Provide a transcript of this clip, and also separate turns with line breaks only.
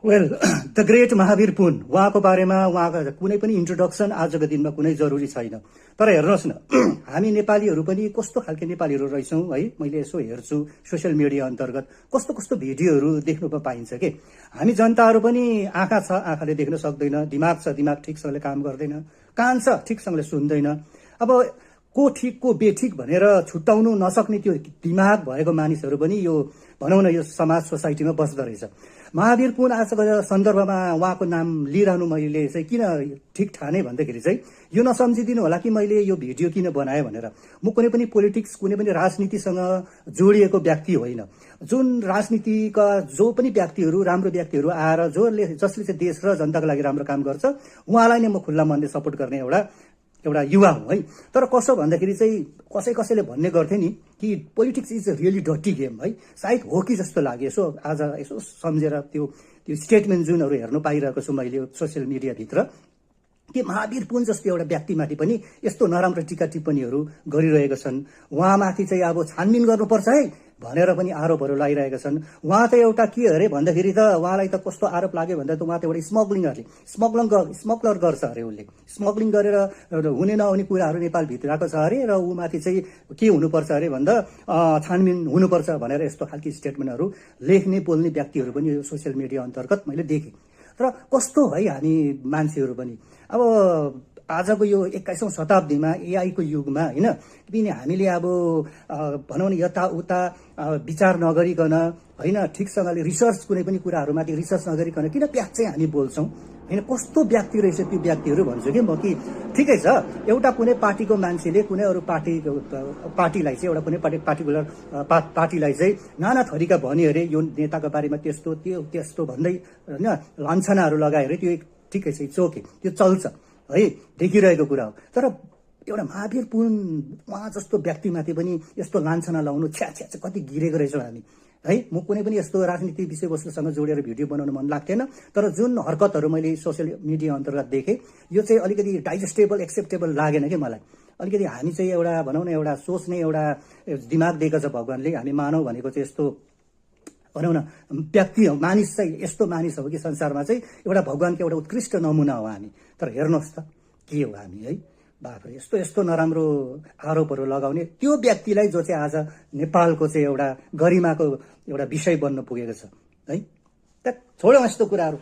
Well the great Mahavir पुन, उहाँको बारेमा उहाँको कुनै पनि इन्ट्रोडक्सन आजको दिनमा कुनै जरुरी छैन। तर हेर्नुहोस् न, हामी नेपालीहरू पनि कस्तो खालके नेपालीहरू रहेछौँ है। मैले यसो हेर्छु सोसियल मिडिया अन्तर्गत कस्तो कस्तो भिडियोहरू देख्नु पाइन्छ के। हामी जनताहरू पनि आँखा छ, आँखाले देख्न सक्दैन, दिमाग छ, दिमाग ठिकसँगले काम गर्दैन, कान छ, ठिकसँगले सुन्दैन। अब को ठिक को बेठिक भनेर छुट्याउनु नसक्ने त्यो दिमाग भएको मानिसहरू पनि यो भनौँ न यो समाज सोसाइटीमा बस्दो रहेछ। महावीर पुन आजको सन्दर्भमा उहाँको नाम लिइरहनु मैले चाहिँ किन ठिक ठाने भन्दाखेरि चाहिँ यो नसम्झिदिनु होला कि मैले यो भिडियो किन बनाएँ भनेर। म कुनै पनि पोलिटिक्स, कुनै पनि राजनीतिसँग जोडिएको व्यक्ति होइन। जुन राजनीतिका जो पनि व्यक्तिहरू, राम्रो व्यक्तिहरू आएर जसले चाहिँ देश र जनताको लागि राम्रो काम गर्छ उहाँलाई नै म खुल्ला मनले सपोर्ट गर्ने एउटा युवा हुँ है। तर कसो भन्दाखेरि चाहिँ कसैले भन्ने गर्थे नि कि पोलिटिक्स इज अ रियली डटी गेम है। सायद हो कि जस्तो लाग्यो आज यसो सम्झेर त्यो स्टेटमेन्ट जुनहरू हेर्नु पाइरहेको छु मैले सोसियल मिडियाभित्र, कि महावीर पुन जस्तो एउटा व्यक्तिमाथि पनि यस्तो नराम्रो टिका टिप्पणीहरू गरिरहेका छन्। उहाँमाथि चाहिँ अब छानबिन गर्नुपर्छ है भनेर पनि आरोपहरू लगाइरहेका छन्। उहाँ त एउटा के अरे भन्दाखेरि त उहाँलाई त कस्तो आरोप लाग्यो भन्दा त उहाँ त एउटा स्मग्लर गर्छ अरे। उसले स्मग्लिङ गरेर हुने नहुने कुराहरू नेपालभित्रको छ अरे र ऊमाथि चाहिँ के हुनुपर्छ अरे भन्दा छानबिन हुनुपर्छ भनेर यस्तो खालको स्टेटमेन्टहरू लेख्ने बोल्ने व्यक्तिहरू पनि यो सोसियल मिडिया अन्तर्गत मैले देखेँ। र कस्तो है हामी मान्छेहरू पनि अब आजको यो 21औं शताब्दीमा एआईको युगमा होइन, किनभने हामीले अब भनौँ न यताउता विचार नगरिकन होइन, ठिकसँगले रिसर्च कुनै पनि कुराहरूमाथि रिसर्च नगरिकन किन प्याच चाहिँ हामी बोल्छौँ होइन। कस्तो व्यक्ति रहेछ त्यो व्यक्तिहरू भन्छु कि म, कि ठिकै छ एउटा कुनै पार्टीको मान्छेले कुनै अरू पार्टीलाई चाहिँ एउटा कुनै पार्टिकुलर पार्टीलाई चाहिँ नाना थरीका भन्यो अरे, यो नेताको बारेमा त्यस्तो भन्दै होइन लान्छनाहरू लगायो अरे, त्यो ठिकै छ, चोके, त्यो चल्छ है, देखिरहेको कुरा हो। तर एउटा महावीर पुन उहाँ जस्तो व्यक्तिमाथि पनि यस्तो लान्छना लाउनु छ्या कति गिरेको रहेछौँ हामी है। म कुनै पनि यस्तो राजनीतिक विषयवस्तुसँग जोडेर भिडियो बनाउनु मन लाग्थेन, तर जुन हरकतहरू मैले सोसियल मिडिया अन्तर्गत देखेँ यो चाहिँ अलिकति डाइजेस्टेबल एक्सेप्टेबल लागेन कि मलाई। अलिकति हामी चाहिँ एउटा भनौँ न एउटा सोच्ने एउटा दिमाग दिएको छ भगवान्ले। हामी मानव भनेको चाहिँ यस्तो भनौँ न व्यक्ति हो, मानिस चाहिँ यस्तो मानिस हो कि संसारमा चाहिँ एउटा भगवान्को एउटा उत्कृष्ट नमुना हो हामी। तर हेर्नुहोस् त के हो हामी है, बाफ्रे यस्तो नराम्रो आरोपहरू लगाउने त्यो व्यक्तिलाई जो चाहिँ आज नेपालको चाहिँ एउटा गरिमाको एउटा विषय बन्न पुगेको छ है। त छोडौँ यस्तो कुराहरू।